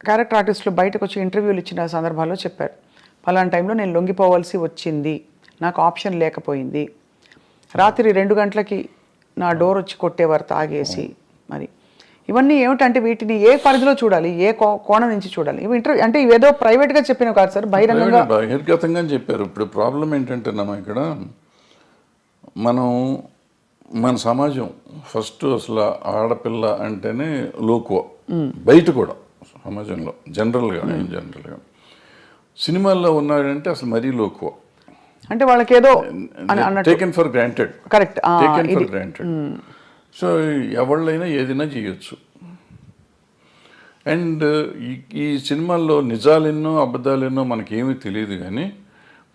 Character ఆర్టిస్టులు బయటకు వచ్చి ఇంటర్వ్యూలు ఇచ్చిన సందర్భాల్లో చెప్పారు, ఫలానా టైంలో నేను లొంగిపోవాల్సి వచ్చింది, నాకు ఆప్షన్ లేకపోయింది, రాత్రి 2 గంటలకి నా డోర్ వచ్చి కొట్టేవారు తాగేసి. మరి ఇవన్నీ ఏమిటంటే వీటిని ఏ పరిధిలో చూడాలి, ఏ కోణం నుంచి చూడాలి? ఇవి ఇంటర్వ్యూ అంటే ఇవేదో ప్రైవేట్గా చెప్పినవి కాదు సార్, బహిర్గతంగా చెప్పారు. ఇప్పుడు ప్రాబ్లం ఏంటంటే ఇక్కడ మన సమాజం ఫస్ట్ అసలు ఆడపిల్ల అంటేనే లోకువ, బయట కూడా సమాజంలో జనరల్గా సినిమాల్లో ఉన్నాడంటే అసలు మరీ లోకువ, అంటే వాళ్ళకి ఏదో taken for granted. Correct, taken for granted. So ఎవళ్ళైనా ఏదైనా చేయొచ్చు. అండ్ ఈ సినిమాల్లో నిజాలెన్నో అబద్ధాలెన్నో మనకేమీ తెలియదు, కానీ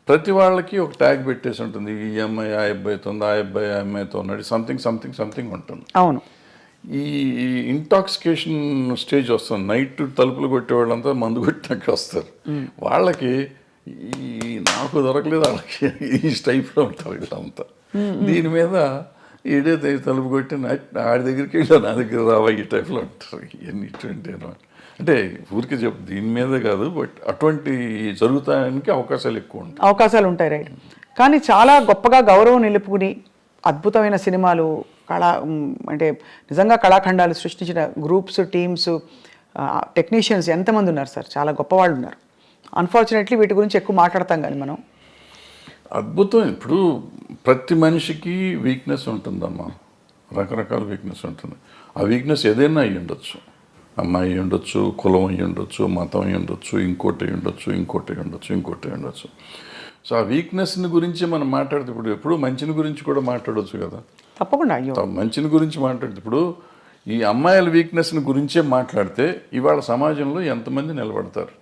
ప్రతి వాళ్ళకి ఒక ట్యాగ్ పెట్టేసి ఉంటుంది, ఈ అమ్మాయి ఆ అబ్బాయితో ఉంది, ఆ అబ్బాయి ఆ అమ్మాయితో ఉన్నాడు, సంథింగ్ ఉంటుంది. అవును. ఈ ఇంటాక్సికేషన్ స్టేజ్ వస్తుంది, నైట్ తలుపులు కొట్టే వాళ్ళంతా మందు కొట్టినాక వస్తారు. వాళ్ళకి నాకు దొరకలేదు, వాళ్ళకి ఈ టైప్లో ఉంటారు వీళ్ళంతా. దీని మీద ఈడే తలుపు కొట్టి ఆడి దగ్గరికి వెళ్ళా, నా దగ్గర రావా, ఈ టైప్లో ఉంటారు. ఇవన్నీ ఇటువంటి అంటే ఊరికి చెప్పు, దీని మీద కాదు, బట్ అటువంటి జరుగుతానికి అవకాశాలు ఎక్కువ ఉంటాయి. అవకాశాలు ఉంటాయి, రైట్. కానీ చాలా గొప్పగా గౌరవం నిలుపుకుని అద్భుతమైన సినిమాలు అంటే నిజంగా కళాఖండాలు సృష్టించిన గ్రూప్స్, టీమ్స్, టెక్నీషియన్స్ ఎంతమంది ఉన్నారు సార్, చాలా గొప్పవాళ్ళు ఉన్నారు. అన్ఫార్చునేట్లీ వీటి గురించి ఎక్కువ మాట్లాడతాం కానీ మనం. అద్భుతం. ఇప్పుడు ప్రతి మనిషికి వీక్నెస్ ఉంటుందమ్మా, రకరకాల వీక్నెస్ ఉంటుంది. ఆ వీక్నెస్ ఏదైనా అయ్యి ఉండొచ్చు, అమ్మాయి అయ్యి ఉండొచ్చు, కులం అయ్యి ఉండొచ్చు, మతం అయ్యి ఉండొచ్చు, ఇంకోటి ఉండొచ్చు. సో ఆ వీక్నెస్ని గురించి మనం మాట్లాడితే ఇప్పుడు మంచిని గురించి కూడా మాట్లాడవచ్చు కదా. తప్పకుండా. మంచిని గురించి మాట్లాడితే ఇప్పుడు ఈ అమ్మాయిల వీక్నెస్ని గురించే మాట్లాడితే ఇవాళ సమాజంలో ఎంతమంది నిలబడతారు?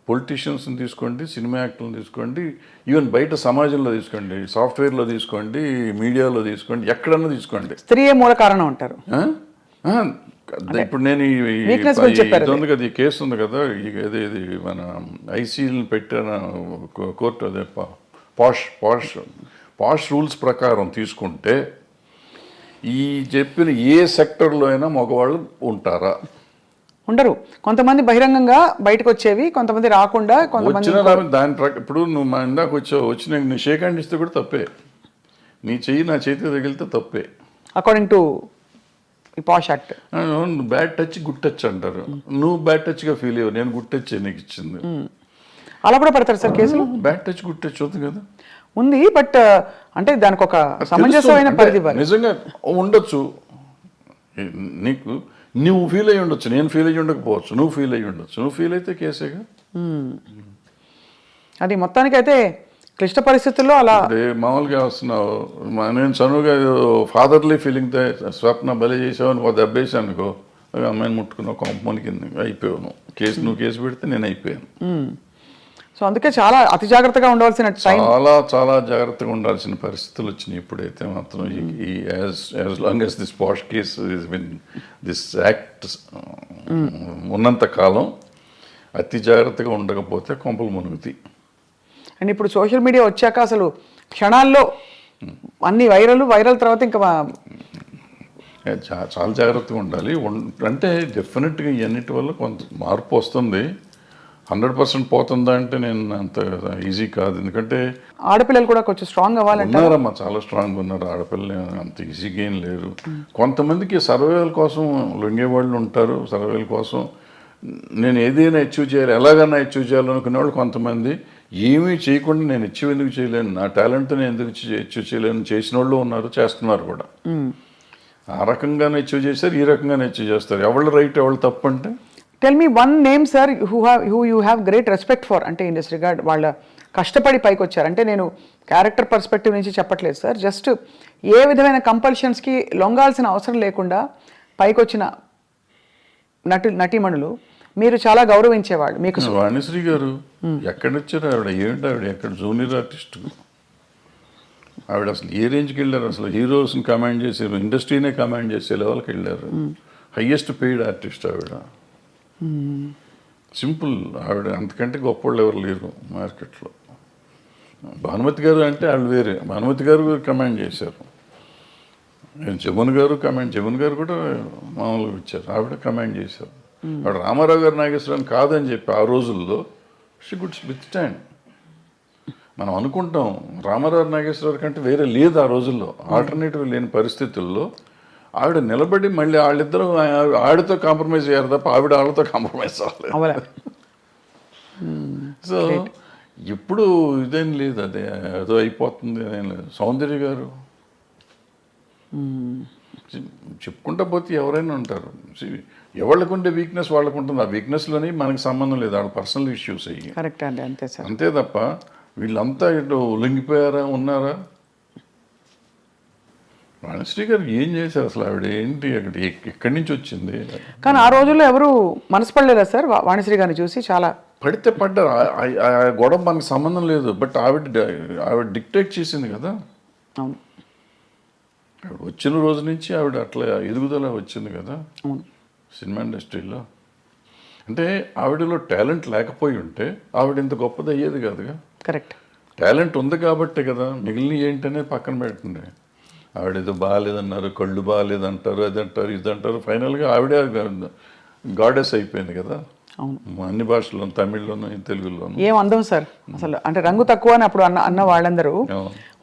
పొలిటీషియన్స్ని తీసుకోండి, సినిమా యాక్టర్లను తీసుకోండి, ఈవెన్ బయట సమాజంలో తీసుకోండి, సాఫ్ట్వేర్లో తీసుకోండి, మీడియాలో తీసుకోండి, ఎక్కడన్నా తీసుకోండి, స్త్రీయే మూల కారణం అంటారు. ఇప్పుడు నేను ఇది ఉంది కదా, ఈ కేసు ఉంది కదా, ఇది మన ఐసీఎల్ని పెట్టిన కోర్టు, అదే పాష్ రూల్స్ ప్రకారం తీసుకుంటే ఈ చెప్పిన ఏ సెక్టర్లో అయినా మగవాళ్ళు ఉంటారా? ఉండరు. కొంతమంది బహిరంగంగా బయటకు వచ్చేవి, కొంతమంది రాకుండా, కొంతమంది దాని ఇప్పుడు నువ్వు మా ఇందాక వచ్చి నీ షేక్ హ్యాండ్ ఇస్తే కూడా తప్పే, నీ చెయ్యి నా చేతికి తగిలితే తప్పే, according to posh act. Bad touch, good touch అంటారు. నువ్వు బ్యాడ్ టచ్గా ఫీల్ అయ్యావు, నేను గుడ్ టచ్ నీకు ఇచ్చింది. అలా కూడా పడతారు సార్ కేసులు? బ్యాడ్ టచ్, గుడ్ టచ్ ఉంది కదా, ఉంది. బట్ అంటే దానికి ఒక సమంజసమైన పరిధి నిజంగా ఉండొచ్చు. నీకు నువ్వు ఫీల్ అయ్యి ఉండొచ్చు, నేను ఫీల్ అయ్యి ఉండకపోవచ్చు, నువ్వు ఫీల్ అయ్యి ఉండొచ్చు. నువ్వు ఫీల్ అయితే కేసేగా. అది మొత్తానికైతే క్లిష్ట పరిస్థితుల్లో అలా మామూలుగా వస్తున్నావు. నేను చనువుగా ఫాదర్లీ ఫీలింగ్తో స్వప్న బలి చేసావు, ఒక దెబ్బేసాను అనుకో, అమ్మాయిని ముట్టుకున్నావు, కొంపని కింద అయిపోయావు. నువ్వు కేసు పెడితే నేను అయిపోయాను. సో అందుకే చాలా అతి జాగ్రత్తగా ఉండవలసిన చాలా జాగ్రత్తగా ఉండాల్సిన పరిస్థితులు వచ్చినాయి. ఇప్పుడైతే మాత్రం ఈ as long as this posh case this act ఉన్నంత కాలం అతి జాగ్రత్తగా ఉండకపోతే కొంపలు మునుగుతాయి. అండ్ ఇప్పుడు సోషల్ మీడియా వచ్చాక అసలు క్షణాల్లో అన్ని వైరల్ తర్వాత ఇంకా చాలా జాగ్రత్తగా ఉండాలి. అంటే డెఫినెట్గా ఇవన్నిటి వల్ల కొంత మార్పు వస్తుంది. 100% పోతుందా అంటే నేను అంత ఈజీ కాదు. ఎందుకంటే ఆడపిల్లలు కూడా కొంచెం స్ట్రాంగ్ అవ్వాలంటే ఉన్నారమ్మా, చాలా స్ట్రాంగ్ ఉన్నారు. ఆడపిల్లలు అంత ఈజీగా ఏం లేరు. కొంతమందికి సర్వైవల్ కోసం లొంగేవాళ్ళు ఉంటారు. సర్వైవల్ కోసం నేను ఏదైనా అచీవ్ చేయాలి, ఎలాగైనా అచీవ్ చేయాలనుకునే వాళ్ళు కొంతమంది, ఏమీ చేయకుండా నేను అచీవ్ ఎందుకు చేయలేను, నా టాలెంట్తో నేను ఎందుకు అచీవ్ చేయలేను చేసిన వాళ్ళు ఉన్నారు, చేస్తున్నారు కూడా. ఆ రకంగానే అచీవ్ చేస్తారు, ఈ రకంగానే అచీవ్ చేస్తారు. ఎవళ్ళు రైట్, ఎవళ్ళు తప్పు అంటే tell me one name sir who you have great respect for, అంటే ఇన్ దిస్ రిగార్డ్ వాళ్ళ కష్టపడి పైకి వచ్చారు. అంటే నేను క్యారెక్టర్ పర్స్పెక్టివ్ నుంచి చెప్పట్లేదు సార్, జస్ట్ ఏ విధమైన కంపల్షన్స్కి లొంగాల్సిన అవసరం లేకుండా పైకి వచ్చిన నటీమణులు మీరు చాలా గౌరవించేవాళ్ళు. మీకు వాణిశ్రీ గారు ఎక్కడొచ్చారు? ఆవిడ ఏంటి, ఆవిడ ఎక్కడ జూనియర్ ఆర్టిస్ట్, ఆవిడ అసలు ఏ రేంజ్కి వెళ్ళారు? అసలు హీరోస్ని కమాండ్ చేసే, ఇండస్ట్రీనే కమాండ్ చేసే లెవెల్కి వెళ్ళారు. హయ్యెస్ట్ పెయిడ్ ఆర్టిస్ట్ ఆవిడ. సింపుల్, ఆవిడ అంతకంటే గొప్పవాళ్ళు ఎవరు లేరు మార్కెట్లో. భానుమతి గారు అంటే వాళ్ళు వేరే, భానుమతి గారు కమాండ్ చేశారు. జమున్ గారు కూడా మామూలుగా ఇచ్చారు, ఆవిడ కమాండ్ చేశారు. ఆవిడ రామారావు గారు నాగేశ్వరరావు కాదని చెప్పి ఆ రోజుల్లో షీ గుడ్ విత్ స్టాండ్. మనం అనుకుంటాం రామారావు నాగేశ్వరరావు కంటే వేరే లేదు ఆ రోజుల్లో, ఆల్టర్నేటివ్ లేని పరిస్థితుల్లో ఆవిడ నిలబడి మళ్ళీ వాళ్ళిద్దరూ ఆవిడతో కాంప్రమైజ్ అయ్యారు తప్ప ఆవిడ వాళ్ళతో కాంప్రమైజ్ అవ్వలేదు. సో ఇప్పుడు ఇదేం లేదు, అదే ఏదో అయిపోతుంది అదేం లేదు. సౌందర్య గారు చెప్పుకుంటా పోతే ఎవరైనా ఉంటారు, ఎవరికి ఉండే వీక్నెస్ వాళ్ళకు ఉంటుంది. ఆ వీక్నెస్లోని మనకి సంబంధం లేదు, వాళ్ళ పర్సనల్ ఇష్యూస్ అయ్యి. కరెక్ట్ అండి, అంతే సార్. అంతే తప్ప వీళ్ళంతా ఇటు లొంగిపోయారా ఉన్నారా? వాణిశ్రీ గారు ఏం చేశారు అసలు? ఆవిడ ఏంటి అక్కడ ఎక్కడి నుంచి వచ్చింది? కానీ ఆ రోజుల్లో ఎవరు మనసు పడలేదా సార్ వాణిశ్రీ గారిని చూసి? చాలా పడితే పడ్డారు, ఆ గొడవ మనకు సంబంధం లేదు. బట్ ఆవిడ డిక్టేట్ చేసింది కదా. అవును, ఆవిడ వచ్చిన రోజు నుంచి ఆవిడ అట్లా ఎదుగుదల వచ్చింది కదా అవును. సినిమా ఇండస్ట్రీలో. అంటే ఆవిడలో టాలెంట్ లేకపోయి ఉంటే ఆవిడ ఇంత గొప్పది అయ్యేది కాదుగా. కరెక్ట్. టాలెంట్ ఉంది కాబట్టే కదా, మిగిలిన ఏంటనే పక్కన పెట్టండి. ఆవిడ ఏదో బాగాలేదన్నారు, కళ్ళు బాగాలేదంటారు, అది అంటారు, ఇది అంటారు. ఫైనల్గా ఆవిడే గాడెస్ అయిపోయింది కదా. అవును, అన్ని భాషల్లో, తమిళ్లోనూ తెలుగులోనూ. ఏం అందం సార్ అసలు. అంటే రంగు తక్కువ అని అప్పుడు అన్న వాళ్ళందరూ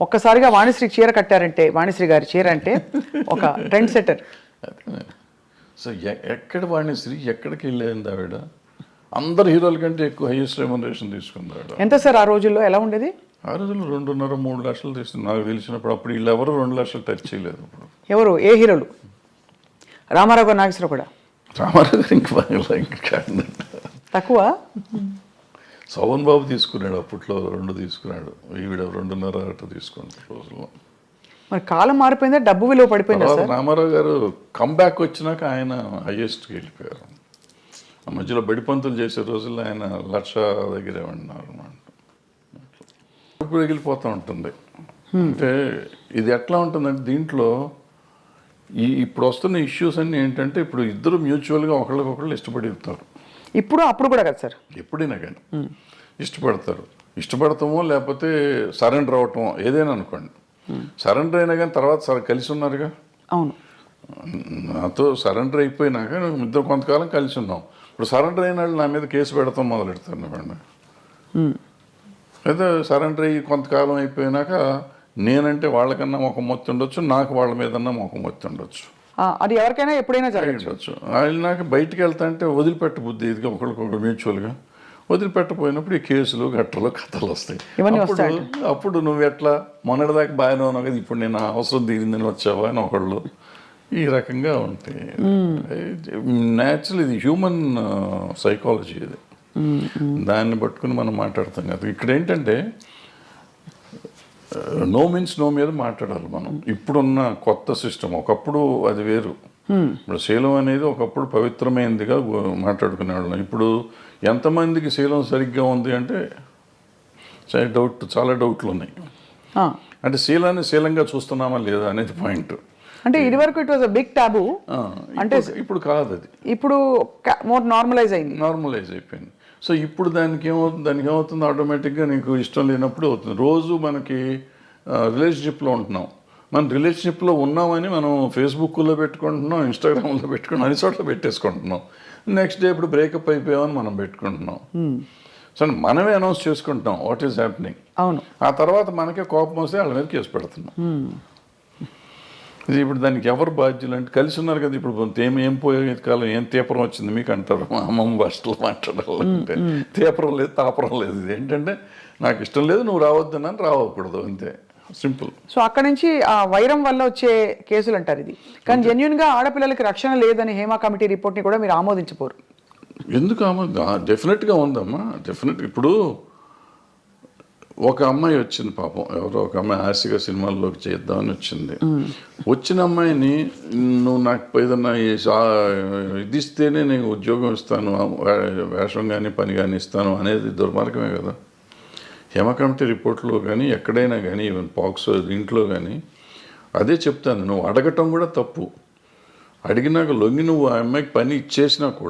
ఒక్కసారిగా వాణిశ్రీ చీర కట్టారంటే, వాణిశ్రీ గారి చీర అంటే ఒక ట్రెండ్ సెటర్. సో ఎక్కడ వాణిశ్రీ ఎక్కడికి వెళ్ళేది ఆవిడ? అందరు హీరోల కంటే ఎక్కువ హైయెస్ట్ రెమ్యునరేషన్ తీసుకుంది ఆవిడ. ఎంత సార్ ఆ రోజుల్లో? ఎలా ఉండేది ఆ రోజుల్లో 2.5-3 లక్షలు తీసుకుంది నాకు తెలిసినప్పుడు. అప్పుడు వీళ్ళు ఎవరు 2 లక్షలు టచ్ చేయలేదు. అప్పుడు ఎవరు, ఏ హీరోలు? రామారావు గారు, నాగేశ్వరరావు కూడా? రామారావు గారు ఇంకా తక్కువ. శోభన్ బాబు తీసుకున్నాడు అప్పట్లో, 2 తీసుకున్నాడు. ఈవిడ 2.5 తీసుకుంది రోజుల్లో. మరి కాలం మారిపోయిందా, డబ్బు విలువ పడిపోయిందా సార్? రామారావు గారు కంబ్యాక్ వచ్చినాక ఆయన హైయెస్ట్కి వెళ్ళిపోయారు. ఆ మధ్యలో బడిపంతులు చేసే రోజుల్లో ఆయన 1,00,000 దగ్గరే ఉన్నారు అన్నమాట. ఇప్పుడు ఎగిలిపోతూ ఉంటుంది. అంటే ఇది ఎట్లా ఉంటుందంటే దీంట్లో ఇప్పుడు వస్తున్న ఇష్యూస్ అన్నీ ఏంటంటే, ఇప్పుడు ఇద్దరు మ్యూచువల్గా ఒకళ్ళకొకళ్ళు ఇష్టపడి వెళ్తారు. ఇప్పుడు అప్పుడు కూడా కదా సార్, ఎప్పుడైనా కానీ ఇష్టపడతారు. ఇష్టపడతామో లేకపోతే సరెండర్ అవటమో ఏదైనా అనుకోండి. సరెండర్ అయినా కానీ తర్వాత కలిసి ఉన్నారుగా. అవును, నాతో సరెండర్ అయిపోయినాక ఇద్దరు కొంతకాలం కలిసి ఉన్నాం. ఇప్పుడు సరెండర్ అయిన వాళ్ళు నా మీద కేసు పెడతాం మొదలెడతాను ఇవ్వండి. అయితే సరెండర్ అయ్యి కొంతకాలం అయిపోయినాక నేనంటే వాళ్ళకన్నా మొఖం మొత్తం ఉండొచ్చు, నాకు వాళ్ళ మీదన్నా మొఖం మొత్తం ఉండొచ్చు. అది ఎవరికైనా ఎప్పుడైనా జరగచ్చు. వాళ్ళు నాకు బయటికి వెళ్తా అంటే వదిలిపెట్ట బుద్ధి ఇదిగా ఒకరికొకరు మ్యూచువల్గా వదిలిపెట్టపోయినప్పుడు ఈ కేసులు గట్టలు కథలు వస్తాయి. అప్పుడు నువ్వు ఎట్లా మొన్నటిదాకా బాగానే ఉన్నావు కదా, ఇప్పుడు నేను అవసరం తీరిందని వచ్చావా అని ఒకళ్ళు ఈ రకంగా ఉంటాయి. న్యాచురల్, ఇది హ్యూమన్ సైకాలజీ. ఇది దాన్ని పట్టుకుని మనం మాట్లాడతాం కదా. ఇక్కడ ఏంటంటే నో మీన్స్ నో మీద మాట్లాడాలి మనం. ఇప్పుడున్న కొత్త సిస్టమ్, ఒకప్పుడు అది వేరు. ఇప్పుడు శీలం అనేది ఒకప్పుడు పవిత్రమైనదిగా మాట్లాడుకునేవాళ్ళం. ఇప్పుడు ఎంతమందికి శీలం సరిగ్గా ఉంది అంటే చాలా డౌట్లు ఉన్నాయి. అంటే శీలాన్ని శీలంగా చూస్తున్నామా లేదా అనేది పాయింట్. అంటే ఇది వరకు ఇట్ వాజ్ అ బిగ్ టాబు. అంటే ఇప్పుడు కాదు, అది ఇప్పుడు మోర్ నార్మలైజ్ అయిపోయింది. సో ఇప్పుడు దానికి ఏమవుతుంది ఆటోమేటిక్గా నీకు ఇష్టం లేనప్పుడు అవుతుంది. రోజు మనకి రిలేషన్షిప్లో ఉంటున్నాం, మనం రిలేషన్షిప్లో ఉన్నామని మనం ఫేస్బుక్లో పెట్టుకుంటున్నాం, ఇన్స్టాగ్రామ్లో పెట్టుకుంటున్నాం, అన్ని చోట్ల పెట్టేసుకుంటున్నాం. నెక్స్ట్ డే ఇప్పుడు బ్రేకప్ అయిపోయామని మనం పెట్టుకుంటున్నాం. సో మనమే అనౌన్స్ చేసుకుంటున్నాం వాట్ ఈస్ హ్యాపెనింగ్. అవును, ఆ తర్వాత మనకే కోపం వస్తే వాళ్ళ మీద కేసు పెడుతున్నాం. ఇది ఇప్పుడు దానికి ఎవరు బాధ్యులు అంటే కలిసి ఉన్నారు కదా. ఇప్పుడు ఏం పోయే కాలం, ఏం తీపరం వచ్చింది మీకు అంటారు మా అమ్మమ్మ భాషలో మాట్లాడాలంటే. తీపరం లేదు, తాపరం లేదు. ఇది ఏంటంటే నాకు ఇష్టం లేదు, నువ్వు రావద్దని రావకూడదు, అంతే, సింపుల్. సో అక్కడ నుంచి ఆ వైరం వల్ల వచ్చే కేసులు అంటారు ఇది. కానీ జెన్యున్గా ఆడపిల్లలకి రక్షణ లేదని హేమా కమిటీ రిపోర్ట్ని కూడా మీరు ఆమోదించపోరు. ఎందుకు డెఫినెట్గా ఉందమ్మా, డెఫినెట్. ఇప్పుడు ఒక అమ్మాయి వచ్చింది పాపం, ఎవరో ఒక అమ్మాయి ఆశగా సినిమాల్లోకి చేద్దామని వచ్చింది. వచ్చిన అమ్మాయిని నువ్వు నాకు ఏదన్నా ఇది ఇస్తేనే నేను ఉద్యోగం ఇస్తాను, వేషం కానీ పని కానీ ఇస్తాను అనేది దుర్మార్గమే కదా. హేమ కమిటీ రిపోర్ట్లో కానీ ఎక్కడైనా కానీ ఈవెన్ పాక్స్ దీంట్లో కానీ అదే చెప్తాను. నువ్వు అడగటం కూడా తప్పు. అడిగినాక లొంగి నువ్వు ఆ అమ్మాయికి పని ఇచ్చేసినా కూడా